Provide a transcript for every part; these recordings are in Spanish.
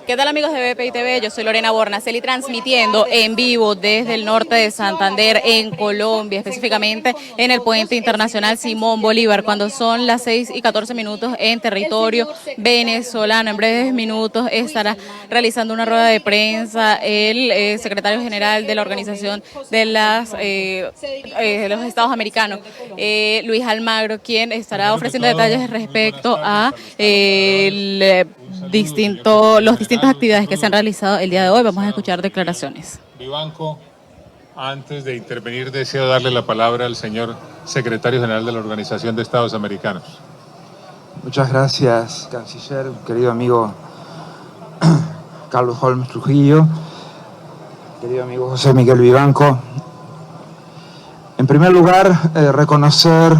¿Qué tal, amigos de BPI TV? Yo soy Lorena Bornaceli, transmitiendo en vivo desde el norte de Santander, en Colombia, específicamente en el Puente Internacional Simón Bolívar, cuando son las 6:14 en territorio venezolano. En breves minutos estará realizando una rueda de prensa el secretario general de la Organización de los Estados Americanos, Luis Almagro, quien estará ofreciendo detalles respecto a las distintas actividades que se han realizado el día de hoy. Vamos a escuchar declaraciones. Vivanco, antes de intervenir, deseo darle la palabra al señor secretario general de la Organización de Estados Americanos. Muchas gracias, canciller, querido amigo Carlos Holmes Trujillo, querido amigo José Miguel Vivanco. En primer lugar, reconocer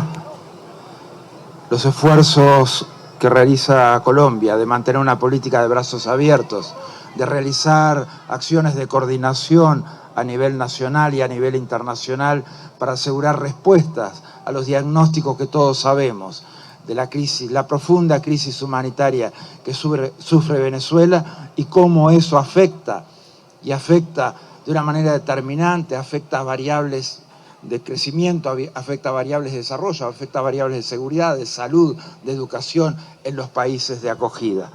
los esfuerzos que realiza Colombia de mantener una política de brazos abiertos, de realizar acciones de coordinación a nivel nacional y a nivel internacional para asegurar respuestas a los diagnósticos que todos sabemos de la crisis, la profunda crisis humanitaria que sufre Venezuela y cómo eso afecta de una manera determinante, afecta a variables de crecimiento, afecta a variables de desarrollo, afecta a variables de seguridad, de salud, de educación en los países de acogida.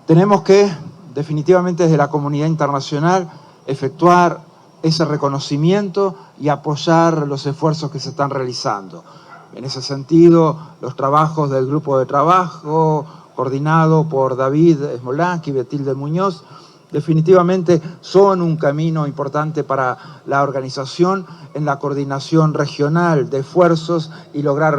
Tenemos que, definitivamente desde la comunidad internacional, efectuar ese reconocimiento y apoyar los esfuerzos que se están realizando. En ese sentido, los trabajos del grupo de trabajo, coordinado por David Smolansky y Betilde Muñoz, definitivamente son un camino importante para la organización en la coordinación regional de esfuerzos y lograr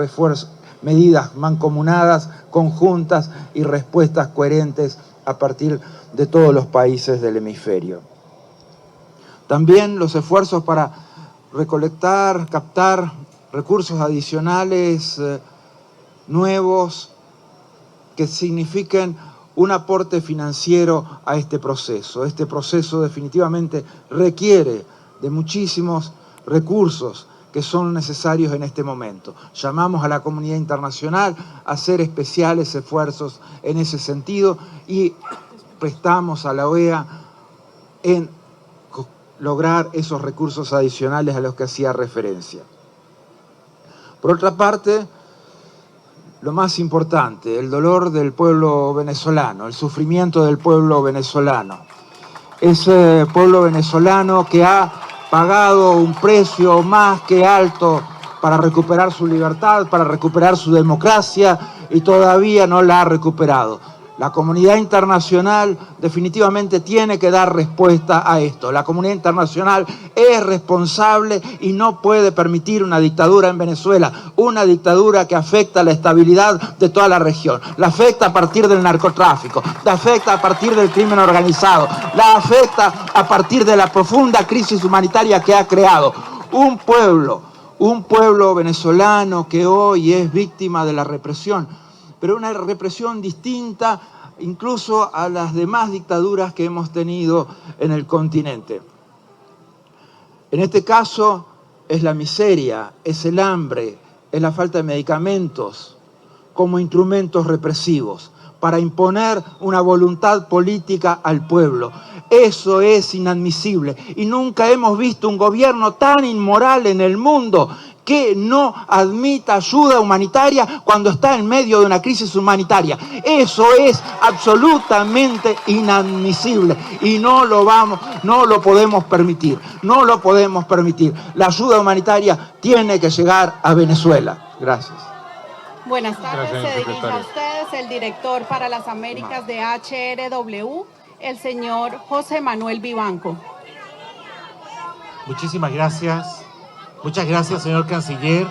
medidas mancomunadas, conjuntas y respuestas coherentes a partir de todos los países del hemisferio. También los esfuerzos para recolectar, captar recursos adicionales nuevos que signifiquen un aporte financiero a este proceso. Este proceso definitivamente requiere de muchísimos recursos que son necesarios en este momento. Llamamos a la comunidad internacional a hacer especiales esfuerzos en ese sentido y prestamos a la OEA en lograr esos recursos adicionales a los que hacía referencia. Por otra parte, lo más importante, el dolor del pueblo venezolano, el sufrimiento del pueblo venezolano. Ese pueblo venezolano que ha pagado un precio más que alto para recuperar su libertad, para recuperar su democracia y todavía no la ha recuperado. La comunidad internacional definitivamente tiene que dar respuesta a esto. La comunidad internacional es responsable y no puede permitir una dictadura en Venezuela, una dictadura que afecta la estabilidad de toda la región, la afecta a partir del narcotráfico, la afecta a partir del crimen organizado, la afecta a partir de la profunda crisis humanitaria que ha creado un pueblo venezolano que hoy es víctima de la represión, pero una represión distinta incluso a las demás dictaduras que hemos tenido en el continente. En este caso es la miseria, es el hambre, es la falta de medicamentos como instrumentos represivos para imponer una voluntad política al pueblo. Eso es inadmisible y nunca hemos visto un gobierno tan inmoral en el mundo que no admita ayuda humanitaria cuando está en medio de una crisis humanitaria. Eso es absolutamente inadmisible y no lo podemos permitir, no lo podemos permitir. La ayuda humanitaria tiene que llegar a Venezuela. Gracias. Buenas tardes, Gracias, se dirige a secretario. ustedes el director para las Américas de HRW, el señor José Manuel Vivanco. Muchísimas gracias. Muchas gracias, señor canciller.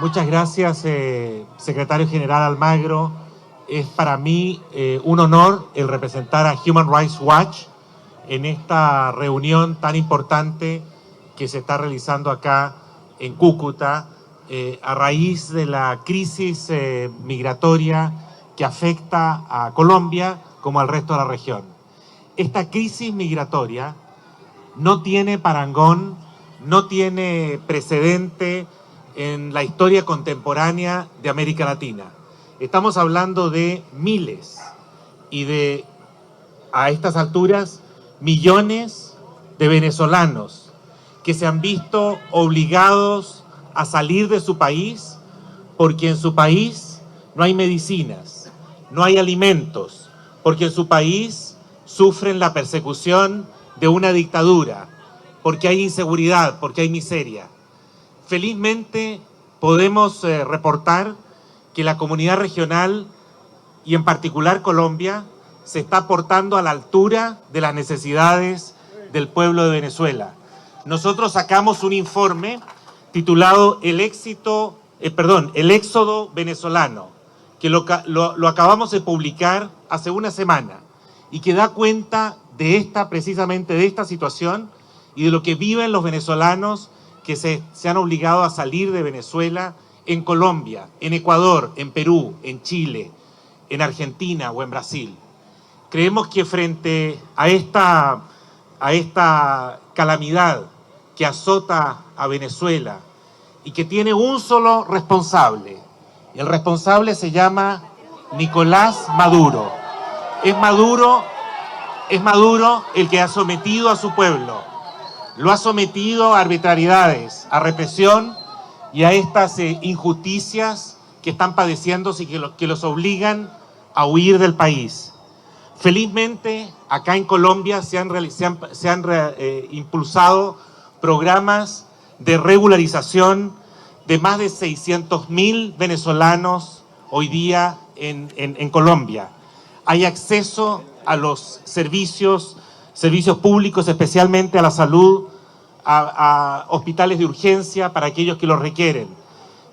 Muchas gracias, secretario general Almagro. Es para mí un honor el representar a Human Rights Watch en esta reunión tan importante que se está realizando acá en Cúcuta a raíz de la crisis migratoria que afecta a Colombia como al resto de la región. Esta crisis migratoria no tiene parangón, no tiene precedente en la historia contemporánea de América Latina. Estamos hablando de miles y de a estas alturas millones de venezolanos que se han visto obligados a salir de su país porque en su país no hay medicinas, no hay alimentos, porque en su país sufren la persecución de una dictadura, porque hay inseguridad, porque hay miseria. Felizmente podemos reportar que la comunidad regional y en particular Colombia se está portando a la altura de las necesidades del pueblo de Venezuela. Nosotros sacamos un informe titulado El éxodo venezolano, que lo acabamos de publicar hace una semana y que da cuenta de precisamente de esta situación y de lo que viven los venezolanos que se han obligado a salir de Venezuela en Colombia, en Ecuador, en Perú, en Chile, en Argentina o en Brasil. Creemos que frente a esta calamidad que azota a Venezuela y que tiene un solo responsable, el responsable se llama Nicolás Maduro. Es Maduro el que ha sometido a su pueblo, lo ha sometido a arbitrariedades, a represión y a estas injusticias que están padeciendo y que los obligan a huir del país. Felizmente, acá en Colombia se han impulsado programas de regularización de más de 600.000 venezolanos hoy día en Colombia. Hay acceso a los servicios públicos, especialmente a la salud, a hospitales de urgencia para aquellos que los requieren.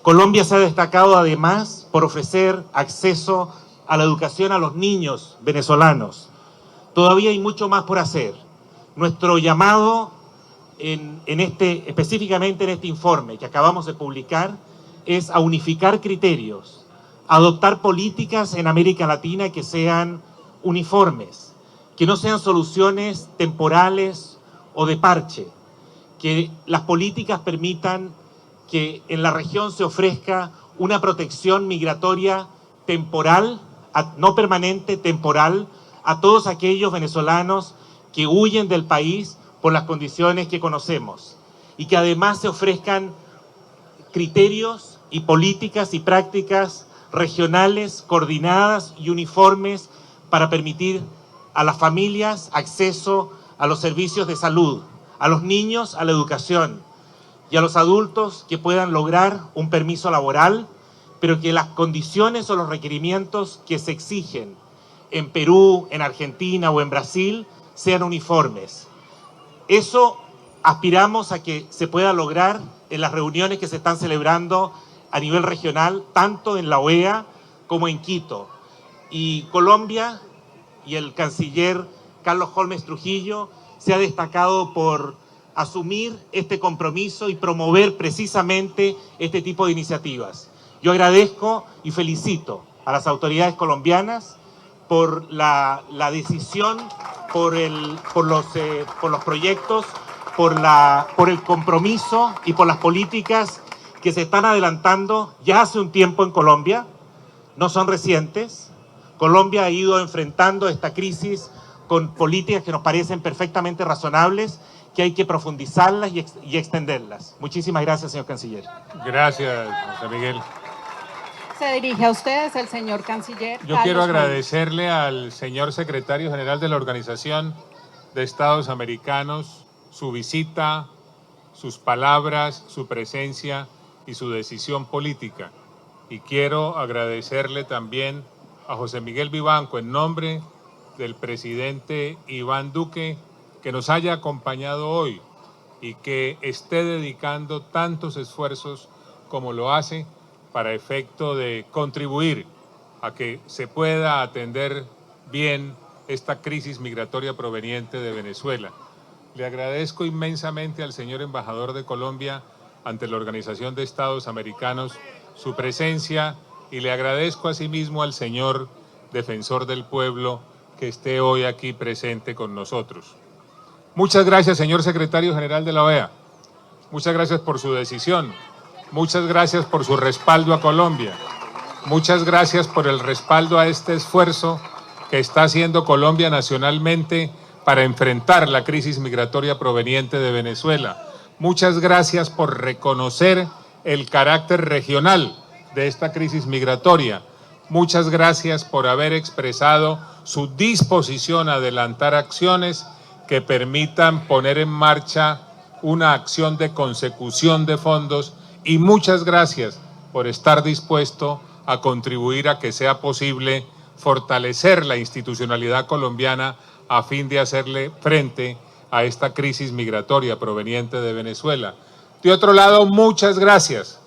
Colombia se ha destacado además por ofrecer acceso a la educación a los niños venezolanos. Todavía hay mucho más por hacer. Nuestro llamado, específicamente en este informe que acabamos de publicar, es a unificar criterios, a adoptar políticas en América Latina que sean uniformes, que no sean soluciones temporales o de parche, que las políticas permitan que en la región se ofrezca una protección migratoria temporal, no permanente, temporal, a todos aquellos venezolanos que huyen del país por las condiciones que conocemos y que además se ofrezcan criterios y políticas y prácticas regionales, coordinadas y uniformes para permitir a las familias acceso a los servicios de salud, a los niños a la educación y a los adultos que puedan lograr un permiso laboral, pero que las condiciones o los requerimientos que se exigen en Perú, en Argentina o en Brasil sean uniformes. Eso aspiramos a que se pueda lograr en las reuniones que se están celebrando a nivel regional, tanto en la OEA como en Quito. Y Colombia y el canciller Carlos Holmes Trujillo se ha destacado por asumir este compromiso y promover precisamente este tipo de iniciativas. Yo agradezco y felicito a las autoridades colombianas por la decisión, por los proyectos, por el compromiso y por las políticas que se están adelantando ya hace un tiempo en Colombia, no son recientes. Colombia ha ido enfrentando esta crisis con políticas que nos parecen perfectamente razonables, que hay que profundizarlas y extenderlas. Muchísimas gracias, señor canciller. Gracias, José Miguel. Se dirige a ustedes el señor canciller. Yo quiero agradecerle al señor secretario general de la Organización de Estados Americanos su visita, sus palabras, su presencia y su decisión política. Y quiero agradecerle también a José Miguel Vivanco en nombre del presidente Iván Duque que nos haya acompañado hoy y que esté dedicando tantos esfuerzos como lo hace para efecto de contribuir a que se pueda atender bien esta crisis migratoria proveniente de Venezuela. Le agradezco inmensamente al señor embajador de Colombia ante la Organización de Estados Americanos su presencia y le agradezco asimismo al señor defensor del pueblo que esté hoy aquí presente con nosotros. Muchas gracias, señor secretario general de la OEA. Muchas gracias por su decisión. Muchas gracias por su respaldo a Colombia. Muchas gracias por el respaldo a este esfuerzo que está haciendo Colombia nacionalmente para enfrentar la crisis migratoria proveniente de Venezuela. Muchas gracias por reconocer el carácter regional de esta crisis migratoria. Muchas gracias por haber expresado su disposición a adelantar acciones que permitan poner en marcha una acción de consecución de fondos, y muchas gracias por estar dispuesto a contribuir a que sea posible fortalecer la institucionalidad colombiana a fin de hacerle frente a esta crisis migratoria proveniente de Venezuela. De otro lado, muchas gracias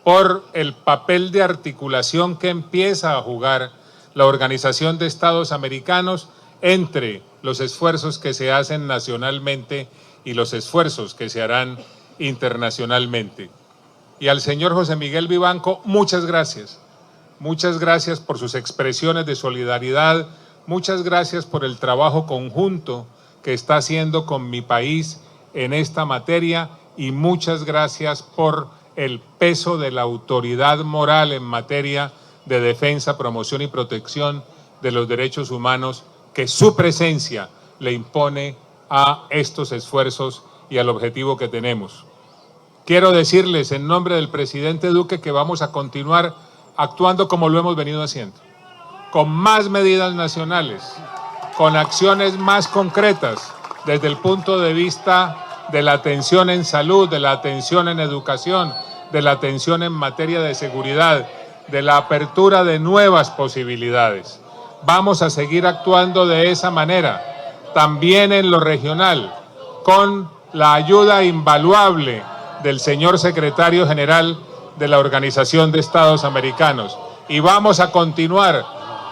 por el papel de articulación que empieza a jugar la Organización de Estados Americanos entre los esfuerzos que se hacen nacionalmente y los esfuerzos que se harán internacionalmente. Y al señor José Miguel Vivanco, muchas gracias. Muchas gracias por sus expresiones de solidaridad, muchas gracias por el trabajo conjunto que está haciendo con mi país en esta materia, y muchas gracias por el peso de la autoridad moral en materia de defensa, promoción y protección de los derechos humanos que su presencia le impone a estos esfuerzos y al objetivo que tenemos. Quiero decirles en nombre del presidente Duque que vamos a continuar actuando como lo hemos venido haciendo, con más medidas nacionales, con acciones más concretas desde el punto de vista de la atención en salud, de la atención en educación, de la atención en materia de seguridad, de la apertura de nuevas posibilidades. Vamos a seguir actuando de esa manera, también en lo regional, con la ayuda invaluable del señor secretario general de la Organización de Estados Americanos. Y vamos a continuar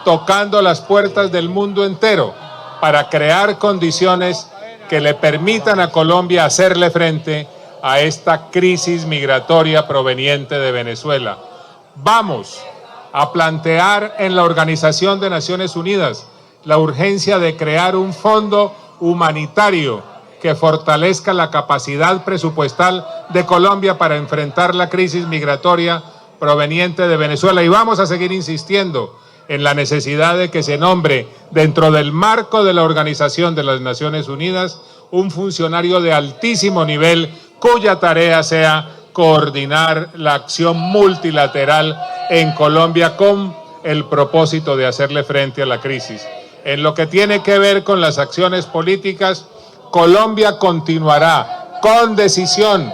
tocando las puertas del mundo entero para crear condiciones que le permitan a Colombia hacerle frente a esta crisis migratoria proveniente de Venezuela. Vamos a plantear en la Organización de Naciones Unidas la urgencia de crear un fondo humanitario que fortalezca la capacidad presupuestal de Colombia para enfrentar la crisis migratoria proveniente de Venezuela. Y vamos a seguir insistiendo en la necesidad de que se nombre dentro del marco de la Organización de las Naciones Unidas un funcionario de altísimo nivel cuya tarea sea coordinar la acción multilateral en Colombia con el propósito de hacerle frente a la crisis. En lo que tiene que ver con las acciones políticas, Colombia continuará con decisión,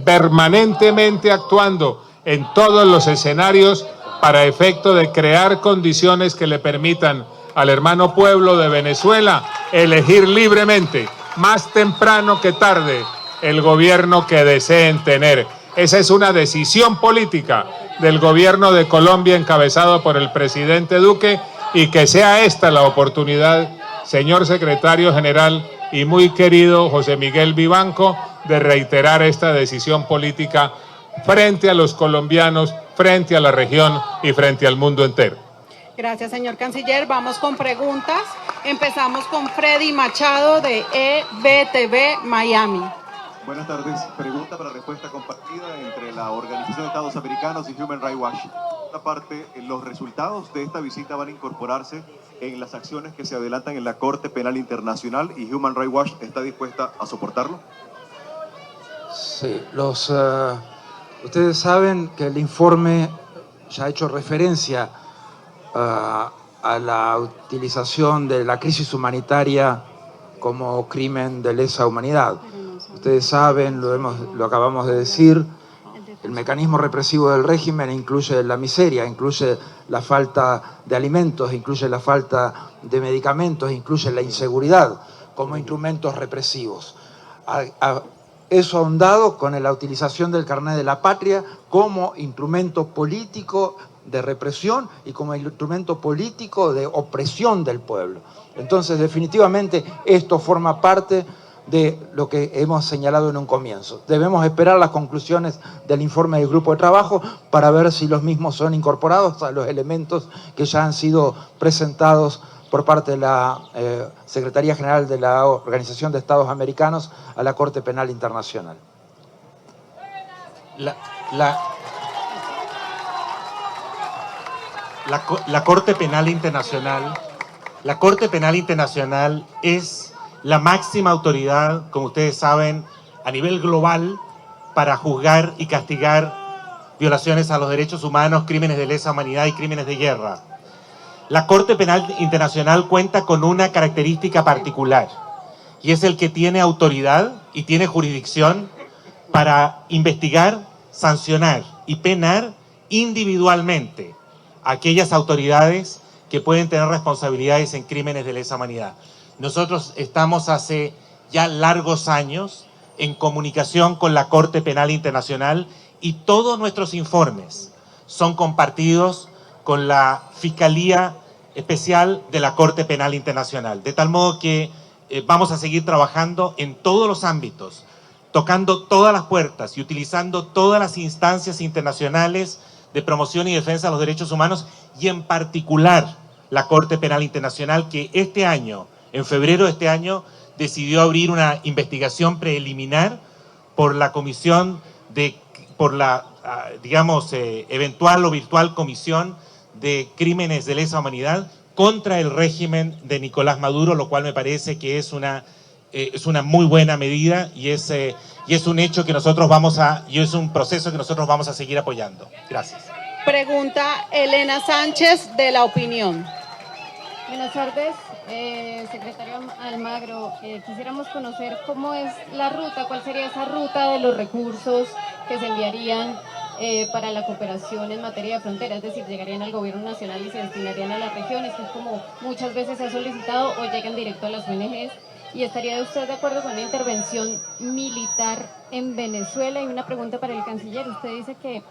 permanentemente actuando en todos los escenarios para efecto de crear condiciones que le permitan al hermano pueblo de Venezuela elegir libremente, más temprano que tarde, el gobierno que deseen tener. Esa es una decisión política del gobierno de Colombia encabezado por el presidente Duque, y que sea esta la oportunidad, señor secretario general y muy querido José Miguel Vivanco, de reiterar esta decisión política frente a los colombianos, frente a la región y frente al mundo entero. Gracias, señor canciller. Vamos con preguntas. Empezamos con Freddy Machado de EBTV Miami. Buenas tardes. Pregunta para respuesta compartida entre la Organización de Estados Americanos y Human Rights Watch. Por una parte, los resultados de esta visita van a incorporarse en las acciones que se adelantan en la Corte Penal Internacional, y Human Rights Watch está dispuesta a soportarlo. Sí, ustedes saben que el informe ya ha hecho referencia a la utilización de la crisis humanitaria como crimen de lesa humanidad. Ustedes saben, lo acabamos de decir, el mecanismo represivo del régimen incluye la miseria, incluye la falta de alimentos, incluye la falta de medicamentos, incluye la inseguridad como instrumentos represivos. Eso ahondado con la utilización del carnet de la patria como instrumento político de represión y como instrumento político de opresión del pueblo. Entonces, definitivamente, esto forma parte de lo que hemos señalado en un comienzo. Debemos esperar las conclusiones del informe del grupo de trabajo para ver si los mismos son incorporados a los elementos que ya han sido presentados por parte de la Secretaría General de la Organización de Estados Americanos a la Corte Penal Internacional. La Corte Penal Internacional La Corte Penal Internacional es la máxima autoridad, como ustedes saben, a nivel global para juzgar y castigar violaciones a los derechos humanos, crímenes de lesa humanidad y crímenes de guerra. La Corte Penal Internacional cuenta con una característica particular y es el que tiene autoridad y tiene jurisdicción para investigar, sancionar y penar individualmente a aquellas autoridades que pueden tener responsabilidades en crímenes de lesa humanidad. Nosotros estamos hace ya largos años en comunicación con la Corte Penal Internacional y todos nuestros informes son compartidos con la Fiscalía Especial de la Corte Penal Internacional. De tal modo que vamos a seguir trabajando en todos los ámbitos, tocando todas las puertas y utilizando todas las instancias internacionales de promoción y defensa de los derechos humanos y en particular la Corte Penal Internacional, que este año, en febrero de este año, decidió abrir una investigación preliminar por la comisión eventual o virtual comisión de crímenes de lesa humanidad contra el régimen de Nicolás Maduro, lo cual me parece que es una muy buena medida y es un hecho que nosotros es un proceso que nosotros vamos a seguir apoyando. Gracias. Pregunta Elena Sánchez, de La Opinión. Buenas tardes, secretario Almagro. Quisiéramos conocer cómo es la ruta, cuál sería esa ruta de los recursos que se enviarían para la cooperación en materia de frontera, es decir, llegarían al gobierno nacional y se destinarían a las regiones, que es como muchas veces se ha solicitado, o llegan directo a las ONGs. ¿Y estaría usted de acuerdo con una intervención militar en Venezuela? Y una pregunta para el canciller. Usted dice que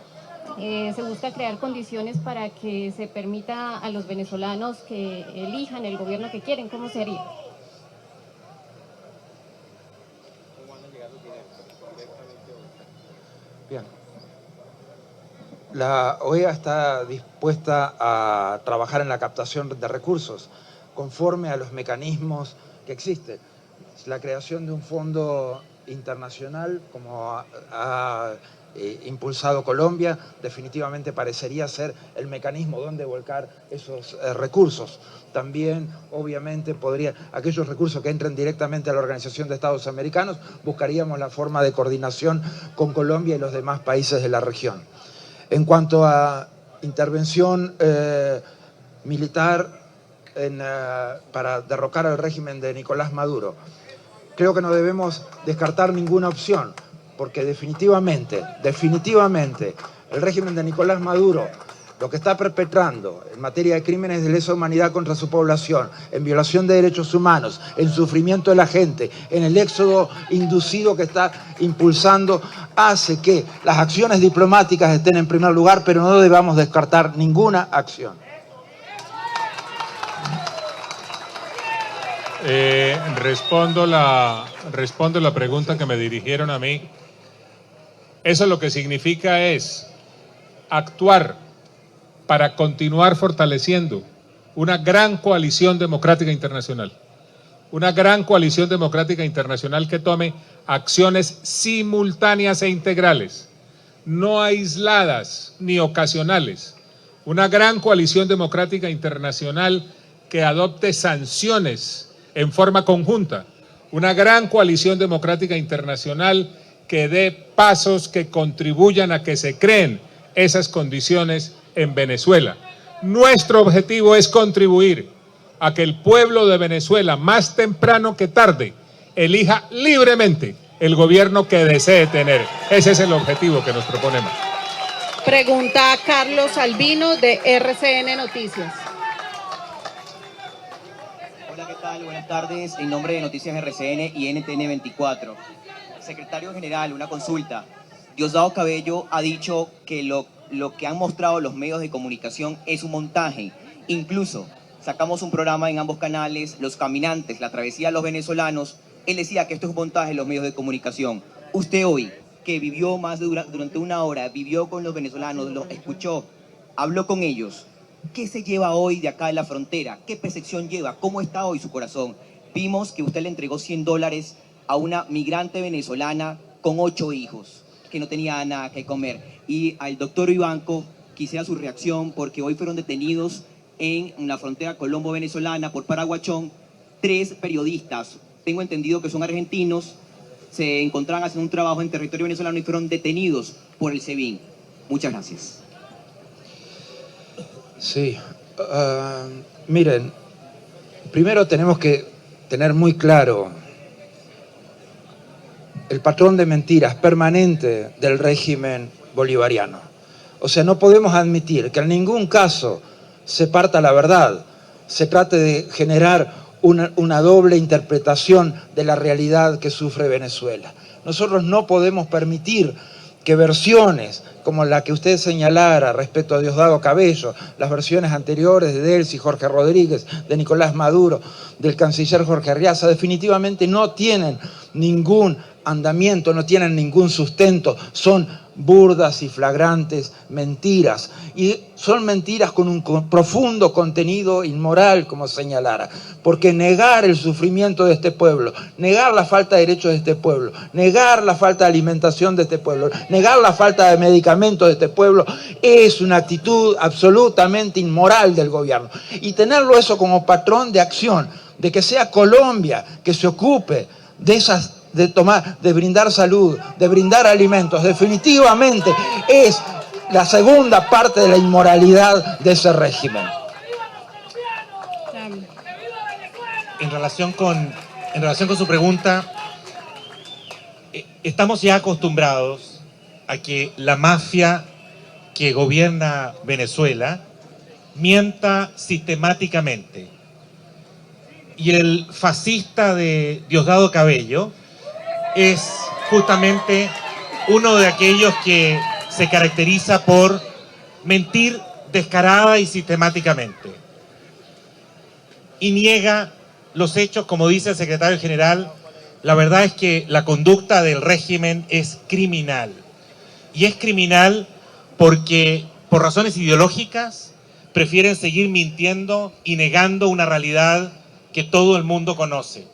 se busca crear condiciones para que se permita a los venezolanos que elijan el gobierno que quieren. ¿Cómo sería? Bien. La OEA está dispuesta a trabajar en la captación de recursos conforme a los mecanismos que existen. La creación de un fondo internacional, como ha impulsado Colombia, definitivamente parecería ser el mecanismo donde volcar esos recursos. También, obviamente, aquellos recursos que entren directamente a la Organización de Estados Americanos, buscaríamos la forma de coordinación con Colombia y los demás países de la región. En cuanto a intervención militar para derrocar al régimen de Nicolás Maduro, creo que no debemos descartar ninguna opción, porque definitivamente, el régimen de Nicolás Maduro, lo que está perpetrando en materia de crímenes de lesa humanidad contra su población, en violación de derechos humanos, en sufrimiento de la gente, en el éxodo inducido que está impulsando, hace que las acciones diplomáticas estén en primer lugar, pero no debamos descartar ninguna acción. Respondo la pregunta que me dirigieron a mí. Eso lo que significa es actuar para continuar fortaleciendo una gran coalición democrática internacional. Una gran coalición democrática internacional que tome acciones simultáneas e integrales, no aisladas ni ocasionales. Una gran coalición democrática internacional que adopte sanciones en forma conjunta. Una gran coalición democrática internacional que dé pasos que contribuyan a que se creen esas condiciones en Venezuela. Nuestro objetivo es contribuir a que el pueblo de Venezuela, más temprano que tarde, elija libremente el gobierno que desee tener. Ese es el objetivo que nos proponemos. Pregunta Carlos Albino, de RCN Noticias. Hola, ¿qué tal? Buenas tardes. En nombre de Noticias RCN y NTN 24. Secretario General, una consulta. Diosdado Cabello ha dicho que lo que han mostrado los medios de comunicación es un montaje. Incluso sacamos un programa en ambos canales, Los Caminantes, la travesía de los venezolanos. Él decía que esto es un montaje en los medios de comunicación. Usted hoy, que vivió durante una hora, vivió con los venezolanos, los escuchó, habló con ellos. ¿Qué se lleva hoy de acá de la frontera? ¿Qué percepción lleva? ¿Cómo está hoy su corazón? Vimos que usted le entregó $100 a una migrante venezolana con 8 hijos, que no tenía nada que comer. Y al doctor Vivanco quisiera su reacción, porque hoy fueron detenidos en la frontera colombo-venezolana por Paraguachón, 3 periodistas, tengo entendido que son argentinos, se encontraban haciendo un trabajo en territorio venezolano y fueron detenidos por el SEBIN. Muchas gracias. Sí, miren, primero tenemos que tener muy claro el patrón de mentiras permanente del régimen bolivariano. O sea, no podemos admitir que en ningún caso se parta la verdad, se trate de generar una doble interpretación de la realidad que sufre Venezuela. Nosotros no podemos permitir que versiones como la que usted señalara respecto a Diosdado Cabello, las versiones anteriores de Delcy, Jorge Rodríguez, de Nicolás Maduro, del canciller Jorge Arriaza, definitivamente no tienen ningún andamiento, no tienen ningún sustento, son burdas y flagrantes mentiras. Y son mentiras con un profundo contenido inmoral, como señalara, porque negar el sufrimiento de este pueblo, negar la falta de derechos de este pueblo, negar la falta de alimentación de este pueblo, negar la falta de medicamentos de este pueblo, es una actitud absolutamente inmoral del gobierno. Y tenerlo eso como patrón de acción, de que sea Colombia que se ocupe de esas, de brindar salud, de brindar alimentos, definitivamente es la segunda parte de la inmoralidad de ese régimen. En relación con su pregunta, estamos ya acostumbrados a que la mafia que gobierna Venezuela mienta sistemáticamente. Y el fascista de Diosdado Cabello es justamente uno de aquellos que se caracteriza por mentir descarada y sistemáticamente. Y niega los hechos, como dice el secretario general. La verdad es que la conducta del régimen es criminal. Y es criminal porque, por razones ideológicas, prefieren seguir mintiendo y negando una realidad que todo el mundo conoce.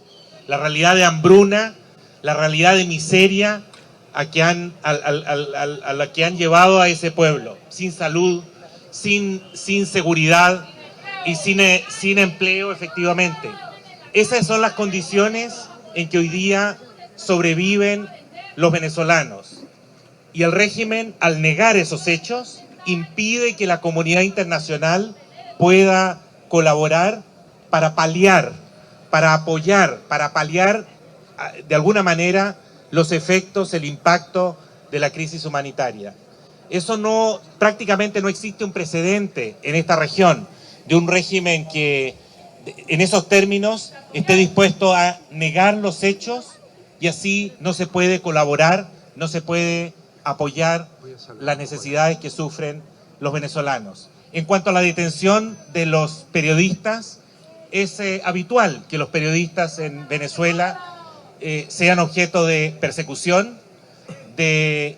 La realidad de hambruna, la realidad de miseria a la que han llevado a ese pueblo, sin salud, sin seguridad y sin empleo efectivamente. Esas son las condiciones en que hoy día sobreviven los venezolanos. Y el régimen, al negar esos hechos, impide que la comunidad internacional pueda colaborar para paliar, para apoyar, para paliar de alguna manera los efectos, el impacto de la crisis humanitaria. Eso prácticamente no existe un precedente en esta región de un régimen que en esos términos esté dispuesto a negar los hechos, y así no se puede colaborar, no se puede apoyar las necesidades que sufren los venezolanos. En cuanto a la detención de los periodistas, es habitual que los periodistas en Venezuela sean objeto de persecución, de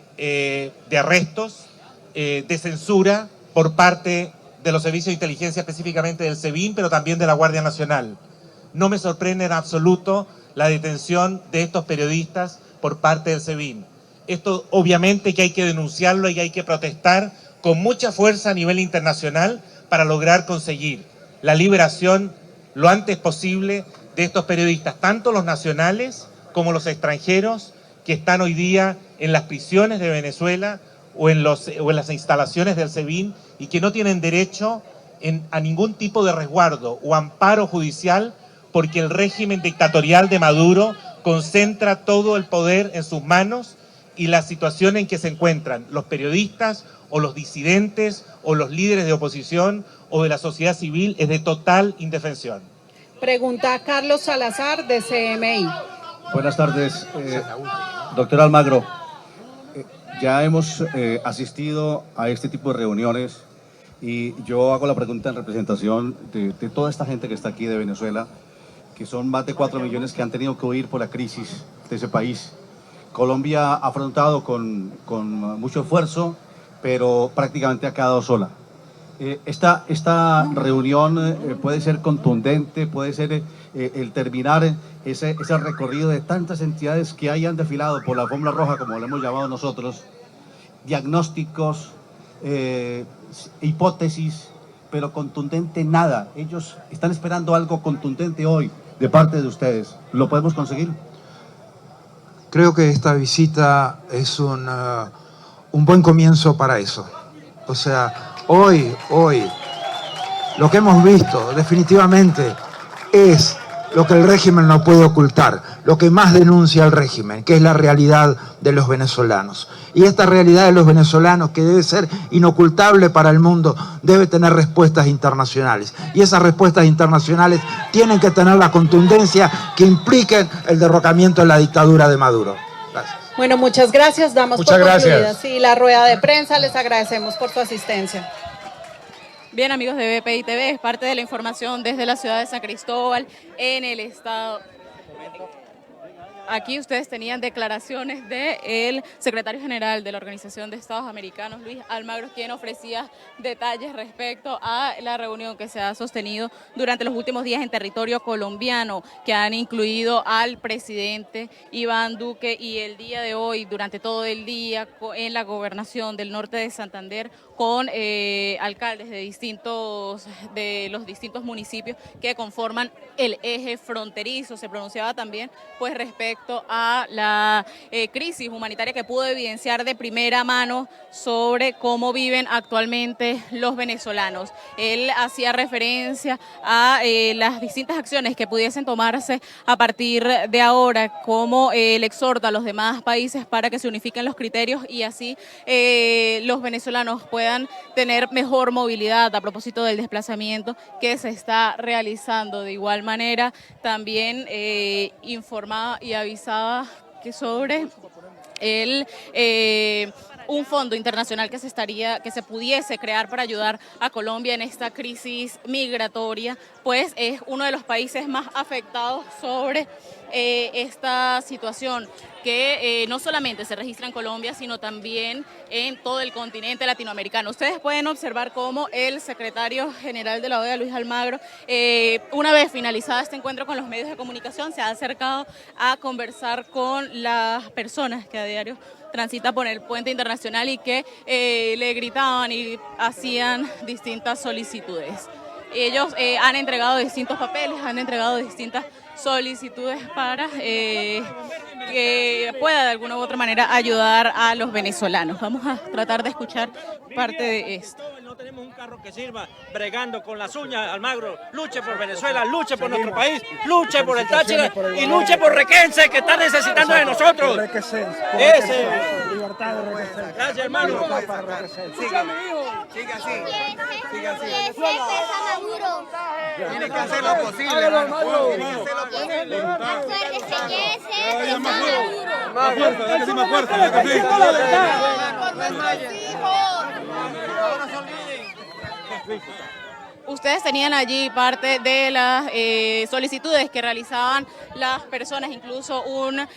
arrestos, de censura por parte de los servicios de inteligencia, específicamente del SEBIN, pero también de la Guardia Nacional. No me sorprende en absoluto la detención de estos periodistas por parte del SEBIN. Esto obviamente que hay que denunciarlo y hay que protestar con mucha fuerza a nivel internacional para lograr conseguir la liberación lo antes posible de estos periodistas, tanto los nacionales como los extranjeros que están hoy día en las prisiones de Venezuela o en las instalaciones del SEBIN y que no tienen derecho a ningún tipo de resguardo o amparo judicial, porque el régimen dictatorial de Maduro concentra todo el poder en sus manos, y la situación en que se encuentran los periodistas o los disidentes o los líderes de oposición o de la sociedad civil es de total indefensión. Pregunta Carlos Salazar, de CMI. Buenas tardes, doctor Almagro. Ya hemos asistido a este tipo de reuniones y yo hago la pregunta en representación de toda esta gente que está aquí de Venezuela, que son más de 4 millones que han tenido que huir por la crisis de ese país. Colombia ha afrontado con mucho esfuerzo, pero prácticamente ha quedado sola. Esta reunión puede ser contundente, puede ser el terminar ese recorrido de tantas entidades que hayan desfilado por la alfombra roja, como lo hemos llamado nosotros, diagnósticos, hipótesis, pero contundente nada. Ellos están esperando algo contundente hoy de parte de ustedes. ¿Lo podemos conseguir? Creo que esta visita es un buen comienzo para eso. O sea, hoy, lo que hemos visto definitivamente es lo que el régimen no puede ocultar, lo que más denuncia el régimen, que es la realidad de los venezolanos. Y esta realidad de los venezolanos, que debe ser inocultable para el mundo, debe tener respuestas internacionales. Y esas respuestas internacionales tienen que tener la contundencia que impliquen el derrocamiento de la dictadura de Maduro. Gracias. Bueno, muchas gracias. Damos Muchas por concluida, gracias. sí, la rueda de prensa. Les agradecemos por su asistencia. Bien, amigos de BPI TV, es parte de la información desde la ciudad de San Cristóbal, en el estado. Aquí ustedes tenían declaraciones del secretario general de la Organización de Estados Americanos, Luis Almagro, quien ofrecía detalles respecto a la reunión que se ha sostenido durante los últimos días en territorio colombiano, que han incluido al presidente Iván Duque, y el día de hoy, durante todo el día, en la gobernación del norte de Santander, con alcaldes de los distintos municipios que conforman el eje fronterizo. Se pronunciaba también pues respecto a la crisis humanitaria que pudo evidenciar de primera mano sobre cómo viven actualmente los venezolanos. Él hacía referencia a las distintas acciones que pudiesen tomarse a partir de ahora, como él exhorta a los demás países para que se unifiquen los criterios y así los venezolanos puedan tener mejor movilidad a propósito del desplazamiento que se está realizando. De igual manera, también informaba y avisaba que sobre un fondo internacional que se pudiese crear para ayudar a Colombia en esta crisis migratoria, pues es uno de los países más afectados sobre esta situación que no solamente se registra en Colombia, sino también en todo el continente latinoamericano. Ustedes pueden observar cómo el secretario general de la OEA, Luis Almagro, una vez finalizado este encuentro con los medios de comunicación, se ha acercado a conversar con las personas que a diario transitan por el puente internacional y que le gritaban y hacían distintas solicitudes. Ellos han entregado distintos papeles, han entregado distintas solicitudes para que pueda de alguna u otra manera ayudar a los venezolanos. Vamos a tratar de escuchar parte de esto. No tenemos un carro que sirva bregando con las uñas. Almagro, luche por Venezuela, luche por nuestro país, luche por el Táchira y luche por Requense, que está necesitando de nosotros. Ese. Gracias, hermano. Siga así. Tiene que hacer lo posible, hermano. Tiene que hacer lo posible. Más fuerza, hay que ser más fuerte. Ustedes tenían allí parte de las solicitudes que realizaban las personas, incluso un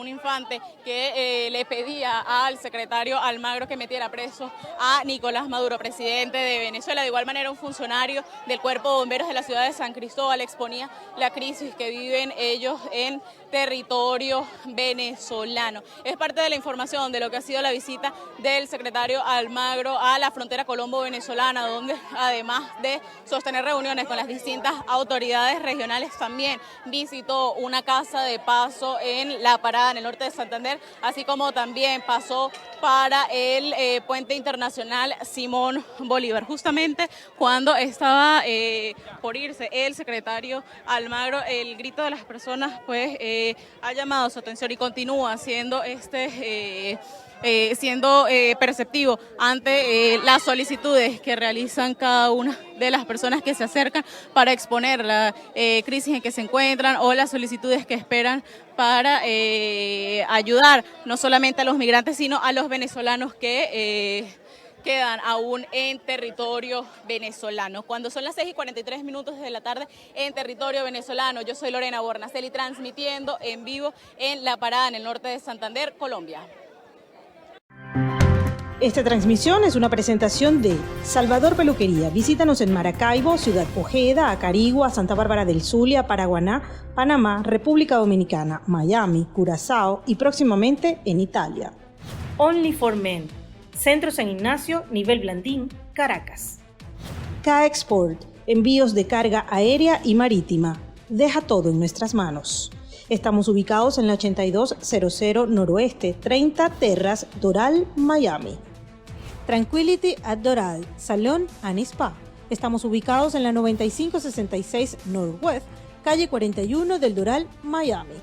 infante que le pedía al secretario Almagro que metiera preso a Nicolás Maduro, presidente de Venezuela. De igual manera, un funcionario del Cuerpo de Bomberos de la ciudad de San Cristóbal exponía la crisis que viven ellos en territorio venezolano. Es parte de la información de lo que ha sido la visita del secretario Almagro a la frontera colombo-venezolana, donde además de sostener reuniones con las distintas autoridades regionales, también visitó una casa de paso en La Parada, en el norte de Santander, así como también pasó para el puente internacional Simón Bolívar. Justamente cuando estaba por irse el secretario Almagro, el grito de las personas pues ha llamado su atención y continúa siendo perceptivo ante las solicitudes que realizan cada una de las personas que se acercan para exponer la crisis en que se encuentran o las solicitudes que esperan para ayudar no solamente a los migrantes, sino a los venezolanos que quedan aún en territorio venezolano. Cuando son las 6:43 de la tarde en territorio venezolano, yo soy Lorena Bornacelli, transmitiendo en vivo en La Parada, en el norte de Santander, Colombia. Esta transmisión es una presentación de Salvador Peluquería. Visítanos en Maracaibo, Ciudad Ojeda, Acarigua, Santa Bárbara del Zulia, Paraguaná, Panamá, República Dominicana, Miami, Curazao y próximamente en Italia. Only for Men. Centro San Ignacio, Nivel Blandín, Caracas. K-Export, envíos de carga aérea y marítima. Deja todo en nuestras manos. Estamos ubicados en la 8200 Noroeste, 30 Terras, Doral, Miami. Tranquility at Doral, Salón and Spa. Estamos ubicados en la 9566 Northwest, calle 41 del Doral, Miami.